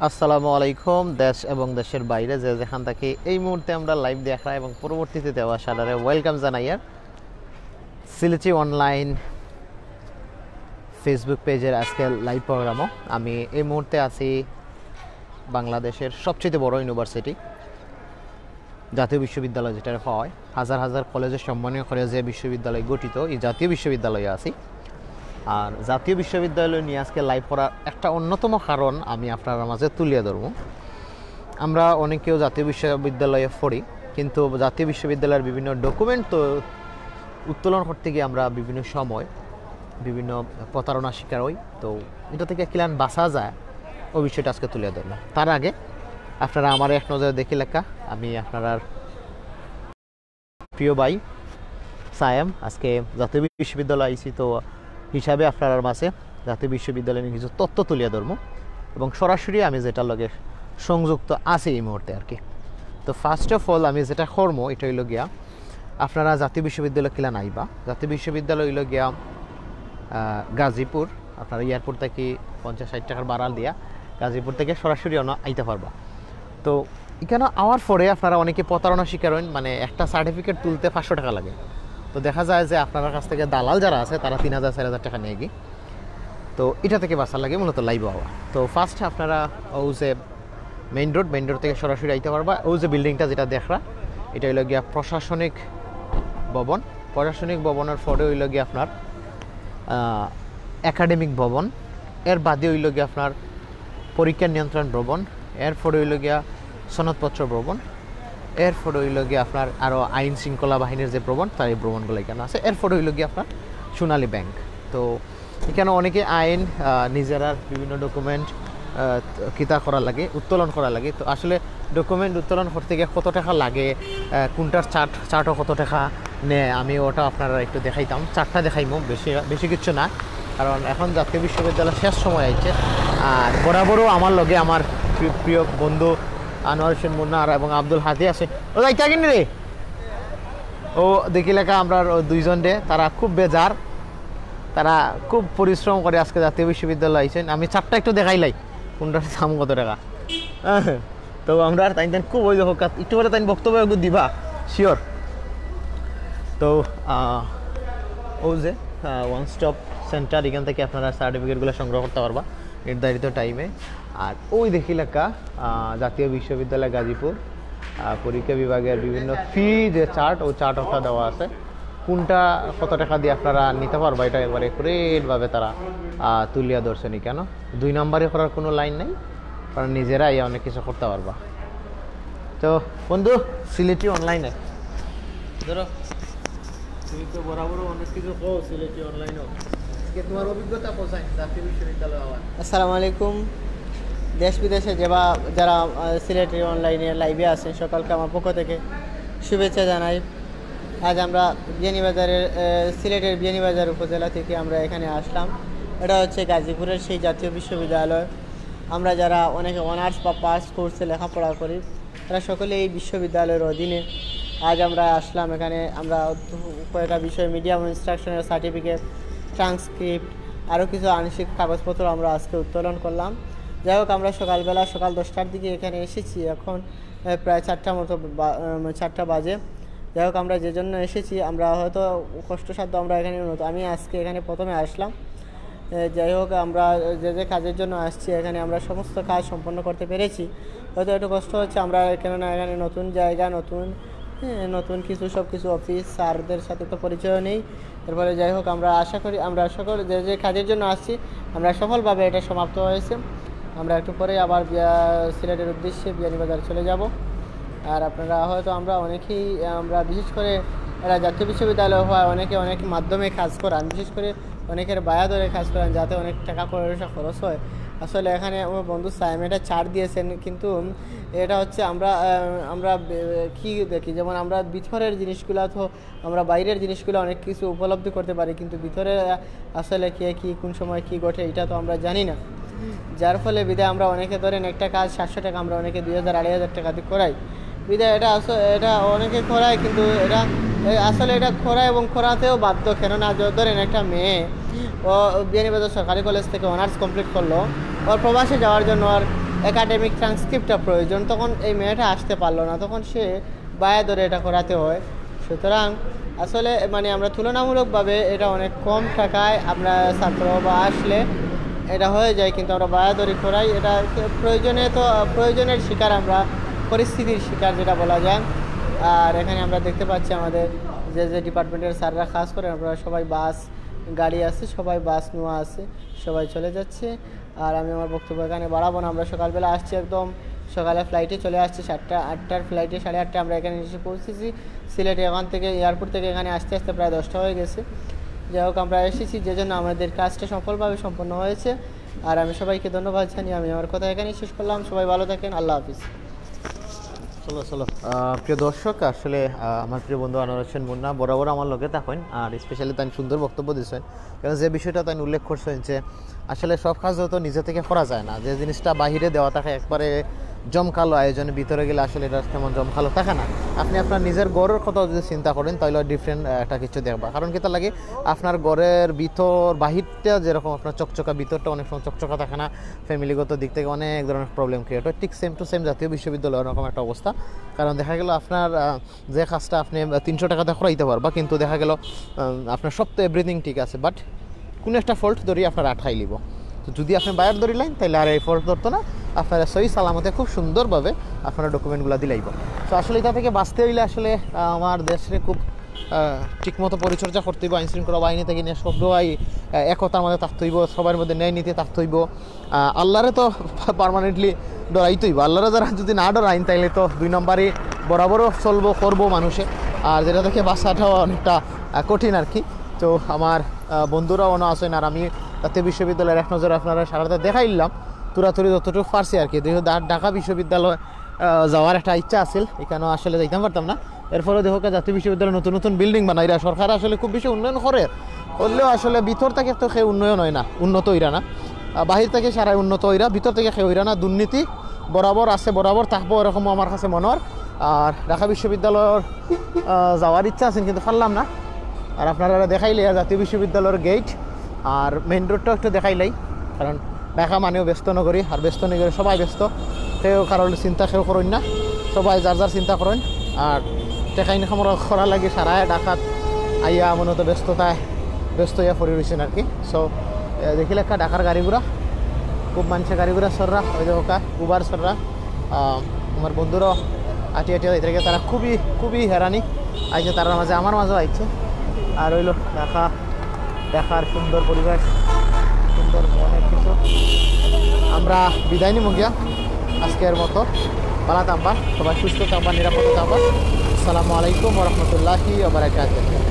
আসসালামু আলাইকুম। দেশ এবং দেশের বাইরে যে যেখান থেকে এই মুহূর্তে আমরা লাইভ দেখা এবং পরবর্তীতে দেওয়া সালারে ওয়েলকাম জানাই আর সিলেটি অনলাইন ফেসবুক পেজের আজকে লাইভ প্রোগ্রামও। আমি এই মুহূর্তে আছি বাংলাদেশের সবচেয়ে বড় ইউনিভার্সিটি জাতীয় বিশ্ববিদ্যালয়, যেটা হয় হাজার হাজার কলেজের সম্মানীয় কলেজে বিশ্ববিদ্যালয় গঠিত এই জাতীয় বিশ্ববিদ্যালয়ে আছি। আর জাতীয় বিশ্ববিদ্যালয় নিয়ে আজকে লাইভ করার একটা অন্যতম কারণ আমি আপনার মাঝে তুলিয়ে ধরব। আমরা অনেকেও জাতীয় বিশ্ববিদ্যালয়ে পড়ি, কিন্তু জাতীয় বিশ্ববিদ্যালয়ের বিভিন্ন ডকুমেন্ট তো উত্তোলন করতে গিয়ে আমরা বিভিন্ন সময় বিভিন্ন প্রতারণার শিকার হই। তো এটা থেকে কিলান বাঁচা যায় ওই বিষয়টা আজকে তুলে ধরলাম। তার আগে আপনারা আমার এক নজরে দেখি লেখা, আমি আপনার প্রিয় ভাই সায়েম আজকে জাতীয় বিশ্ববিদ্যালয় আইসি, তো হিসাবে আপনার মাঝে জাতীয় বিশ্ববিদ্যালয় নিয়ে কিছু তথ্য তুলিয়ে ধরবো এবং সরাসরি আমি যেটার লগে সংযুক্ত আছি এই মুহূর্তে আর কি। তো ফার্স্ট অফ অল আমি যেটা করবো এটা হইল গিয়া, আপনারা জাতীয় বিশ্ববিদ্যালয় কিলা নাইবা। জাতীয় বিশ্ববিদ্যালয় হইল গিয়া গাজীপুর, আপনার এয়ারপোর্ট থেকে 50-60 টাকার বাড়াল দিয়া গাজীপুর থেকে সরাসরি আইতে পারবা। তো এখানে আওয়ার পরে আপনারা অনেকে প্রতারণা শিকার হন, মানে একটা সার্টিফিকেট তুলতে 500 টাকা লাগে। তো দেখা যায় যে আপনার কাছ থেকে দালাল যারা আছে তারা 3000-4000 টাকা নিয়ে গিয়ে, তো এটা থেকে বাঁচার লাগে মূলত লাইভ হওয়া। তো ফার্স্ট আপনারা ও যে মেইন রোড থেকে সরাসরি আইতে পারবা। ও যে বিল্ডিংটা যেটা দেখরা এটা হইল গিয়া প্রশাসনিক ভবন। প্রশাসনিক ভবনের পরে হইল গিয়ে আপনার একাডেমিক ভবন, এর বাদে হইল গিয়ে আপনার পরীক্ষা নিয়ন্ত্রণ ভবন, এর পরে হইল গিয়া সনদপত্র ভবন, এরপরে হইল গিয়ে আপনার আরও আইন শৃঙ্খলা বাহিনীর যে ভবন তার এই ভবনগুলো এখানে আছে। এরপরে হইল গিয়ে আপনার সোনালী ব্যাংক। তো এখানে অনেকে আইন নিজেরা বিভিন্ন ডকুমেন্ট কিতা করা লাগে, উত্তোলন করা লাগে। তো আসলে ডকুমেন্ট উত্তোলন করতে গিয়ে কত টাকা লাগে, কোনটার চার্টও কত টাকা নেয়, আমি ওটা আপনারা একটু দেখাইতাম। চার্টটা দেখাইমো, বেশি কিছু না, কারণ এখন জাতীয় বিশ্ববিদ্যালয় শেষ সময় আইছে। আর বরাবরও আমার লগে আমার প্রিয় বন্ধু আনোয়ার হোসেন মুন্না এবং আব্দুল হাদি আছে। ও যাইতা কিনি রে, ও দেখি লেখা আমরা দুইজন রে, তারা খুব বেজার, তারা খুব পরিশ্রম করে আজকে জাতীয় বিশ্ববিদ্যালয় আইছেন। আমি চারটা একটু দেখাইলাই কোনটার দাম কত টাকা। তো আমরা তাই খুব ওই হোক একটু করে তাই বক্তব্য দিবা শিওর। তো ও যে ওয়ান স্টপ সেন্টার, এখান থেকে আপনারা সার্টিফিকেটগুলো সংগ্রহ করতে পারবা নির্ধারিত টাইমে। আর ওই দেখি লেখা জাতীয় বিশ্ববিদ্যালয় গাজীপুর পরীক্ষা বিভাগের বিভিন্ন ফি যে চার্ট, ও চার্ট ওটা দেওয়া আছে, কোনটা কত টাকা দিয়ে আপনারা নিতে পারবা এটা একবারে একুরেটভাবে তারা তুলিয়া ধরছেনি। কেন 2 নম্বরে করার কোনো লাইন নেই, কারণ নিজেরাই অনেক কিছু করতে পারবা। তো বন্ধু সিলেটি অনলাইনে ধরো, তুমি তো বরাবরও অনেক কিছু কো সিলেটি অনলাইনেও, তোমার অভিজ্ঞতা কোথায় জাতীয় বিশ্ববিদ্যালয় হওয়ার? আসসালামু আলাইকুম। দেশ বিদেশে যারা সিলেটের অনলাইনে লাইভে আছেন সকালকে আমার পক্ষ থেকে শুভেচ্ছা জানাই। আজ আমরা বিয়ানীবাজারের সিলেটের বিয়ানীবাজার উপজেলা থেকে আমরা এখানে আসলাম। এটা হচ্ছে গাজীপুরের সেই জাতীয় বিশ্ববিদ্যালয়। আমরা যারা অনেকে অনার্স বা পাস কোর্সে লেখাপড়া করি তারা সকলে এই বিশ্ববিদ্যালয়ের অধীনে আজ আমরা আসলাম এখানে। আমরা কয়েকটা বিষয় মিডিয়াম ইনস্ট্রাকশনের সার্টিফিকেট, ট্রান্সক্রিপ্ট, আরও কিছু আংশিক কাগজপত্র আমরা আজকে উত্তোলন করলাম। যাই হোক, আমরা সকাল 10টার দিকে এখানে এসেছি, এখন প্রায় 4টা বাজে। যাই হোক, আমরা যে জন্য এসেছি, আমরা হয়তো কষ্টসাধ্য আমরা এখানে আমি আজকে এখানে প্রথমে আসলাম। যাই হোক, আমরা যে কাজের জন্য আসছি এখানে আমরা সমস্ত কাজ সম্পন্ন করতে পেরেছি। হয়তো একটু কষ্ট হচ্ছে, আমরা কেননা এখানে নতুন জায়গা, নতুন কিছু সব কিছু অফিস স্যারদের সাথে তো পরিচয় নেই। এরপরে যাই হোক, আমরা আশা করি আমরা সকল যে কাজের জন্য আসছি আমরা সফলভাবে এটা সমাপ্ত হয়েছে। আমরা একটু পরে আবার সিলেটের উদ্দেশ্যে বিয়ানীবাজার চলে যাব। আর আপনারা হয়তো আমরা বিশেষ করে এরা জাতীয় বিশ্ববিদ্যালয় হওয়ায় অনেক মাধ্যমে কাজ করান, বিশেষ করে অনেকের বায়া ধরে কাজ করান যাতে অনেক টাকা পয়সা খরচ হয়। আসলে এখানে আমার বন্ধু সাইম এটা ছাড় দিয়েছেন, কিন্তু এটা হচ্ছে আমরা কি দেখি, যেমন আমরা ভিতরের জিনিসগুলো তো আমরা বাইরের জিনিসগুলো অনেক কিছু উপলব্ধি করতে পারি, কিন্তু ভিতরে আসলে কে কী কোন সময় কি ঘটে এটা তো আমরা জানি না। যার ফলে বিদায় আমরা অনেকে ধরেন একটা কাজ 700 টাকা আমরা অনেকে 2000-2500 টাকা দিয়ে করাই। বিদায় এটা অনেকে করায়, কিন্তু এটা আসলে এটা করা এবং করাতেও বাধ্য। কেননা ধরেন একটা মেয়ে ও বিয়ানীবাজার সরকারি কলেজ থেকে অনার্স কমপ্লিট করলো, ওর প্রবাসে যাওয়ার জন্য আর একাডেমিক ট্রান্সক্রিপ্টটা প্রয়োজন, তখন এই মেয়েটা আসতে পারলো না, তখন সে বায়া ধরে এটা করাতে হয়। সুতরাং আসলে মানে আমরা তুলনামূলকভাবে এটা অনেক কম টাকায় আমরা ছাত্র বা আসলে এটা হয়ে যায়, কিন্তু আমরা বায়াদরি করাই, এটা প্রয়োজনের শিকার, আমরা পরিস্থিতির শিকার যেটা বলা যায়। আর এখানে আমরা দেখতে পাচ্ছি আমাদের যে ডিপার্টমেন্টের স্যাররা কাজ করেন, আমরা সবাই বাস গাড়ি আছে, সবাই বাস নেওয়া আছে, সবাই চলে যাচ্ছে। আর আমি আমার বক্তব্য এখানে বাড়াবো না। আমরা সকালবেলা আসছি, একদম সকালে ফ্লাইটে চলে আসছি, 8টার ফ্লাইটে 8:30 আমরা এখানে এসে পৌঁছেছি সিলেটে। এখান থেকে এয়ারপোর্ট থেকে এখানে আসতে আসতে প্রায় 10টা হয়ে গেছে। যাই হোক, আমরা এসেছি, যে জন্য আমাদের কাজটা সফলভাবে সম্পন্ন হয়েছে। আর আমি সবাইকে ধন্যবাদ জানিয়ে আমি আমার কথা এখানেই শেষ করলাম। সবাই ভালো থাকেন, আল্লাহ হাফিজ। চলো প্রিয় দর্শক, আসলে আমার প্রিয় বন্ধু আনোয়ার হোসেন মুন্না বরাবর আমার লগে থাকেন, আর স্পেশালি তাই সুন্দর বক্তব্য দিচ্ছেন। কারণ যে বিষয়টা তাই উল্লেখ করছেন যে আসলে সব কাজ তো নিজে থেকে করা যায় না, যে জিনিসটা বাহিরে দেওয়া থাকে একবারে জমকালো আয়োজনের ভিতরে গেলে আসলে এটা তেমন জমকালো থাকে না। আপনি আপনার নিজের গড়ের কথা যদি চিন্তা করেন তাহলে ডিফারেন্ট একটা কিছু দেখবা। কারণ কি তার লাগে আপনার গড়ের ভিতর বাহিরটা যেরকম আপনার চকচকা, ভিতরটা অনেক সময় চকচকা থাকে না, ফ্যামিলিগত দিক থেকে অনেক ধরনের প্রবলেম ক্রিয়েট হয়। ঠিক সেম টু সেম জাতীয় বিশ্ববিদ্যালয় এরকম একটা অবস্থা। কারণ দেখা গেল আপনার যে কাজটা আপনি 300 টাকাতে করাইতে পারবা, কিন্তু দেখা গেল আপনার সব তো এভরিথিং ঠিক আছে, বাট কোনো একটা ফল্ট ধরি আপনার আঠাই লিব। তো যদি আপনি বায়ার ধরিলেন তাহলে আর এই ফল্ট ধরতো না, আপনারা সহি সালামতে খুব সুন্দরভাবে আপনারা ডকুমেন্টগুলো দিলাইব। তো আসলে এটা থেকে বাঁচতে হইলে আসলে আমার দেশে খুব ঠিকমতো পরিচর্যা করতে হইব, আইনশৃঙ্খলা বাহিনী থেকে নিয়ে সবাই একতার মধ্যে থাকতে হইব, সবার মধ্যে ন্যায় নীতি থাকতে হইব। আল্লাহরে তো পারমানেন্টলি ডরাইতে হইব, আল্লাহরে যারা যদি না ডরাইন তাইলে তো 2 নম্বরই বরাবরও করবো মানুষে, আর যেটা থেকে বাঁচাটাও অনেকটা কঠিন আর কি। তো আমার বন্ধুরাও অন্য আসেন, আর আমি জাতীয় বিশ্ববিদ্যালয়ের এক নজরে আপনারা সারাটা দেখাইলাম তুরাতুরি যতটুকু পারছি আর কি। দেখো ঢাকা বিশ্ববিদ্যালয় যাওয়ার একটা ইচ্ছা আছিল, এখানেও আসলে যাইতাম পারতাম না। এরপরে দেখো জাতীয় বিশ্ববিদ্যালয় নতুন নতুন বিল্ডিং বানাইরা সরকার আসলে খুব বেশি উন্নয়ন করে, করলেও আসলে ভিতর থেকে তো সে উন্নয়ন হয় না, উন্নত হইরা না। বাহির থেকে সারাই উন্নত হইরা, ভিতর থেকে সে হইরা না। দুর্নীতি বরাবর আছে, বরাবর থাকবো, এরকম আমার কাছে মনে হয়। আর ঢাকা বিশ্ববিদ্যালয়ের যাওয়ার ইচ্ছা আছে কিন্তু পারলাম না। আর আপনারা দেখাইলে জাতীয় বিশ্ববিদ্যালয়ের গেট আর মেইন রোডটাও একটু দেখাইলাই, কারণ ঢাকা মানেও ব্যস্ত নগরী, আর ব্যস্ত নগরী সবাই ব্যস্ত, কেউ কারোর চিন্তা কেউ করেন না, সবাই যার যার চিন্তা করেন। আর টেকাইন খামর করা লাগে সারায় ঢাকাত আইয়া মূলত ব্যস্ত হইয়া পড়ে রয়েছেন আর কি। সো দেখিলে একটা ঢাকার গাড়িগুড়া খুব মানুষের গাড়িগুড়া সররা, ওই যে ওকা উবার সররা। আমার বন্ধুরাও আটিয়া যাইতে থাকে, তারা খুবই হেরানি আইছে, তার মাঝে আমার মাঝেও আইছে। আর হইল দেখার সুন্দর পরিবেশ, সুন্দর অনেক কিছু। আমরা বিদায় নিব গিয়া আজকের মতো। ভালো থাকবা, সবাই সুস্থ থাকবা, নিরাপদে থাকবা। আসসালামু আলাইকুম ওয়া রাহমাতুল্লাহি ওয়া বারাকাতুহু।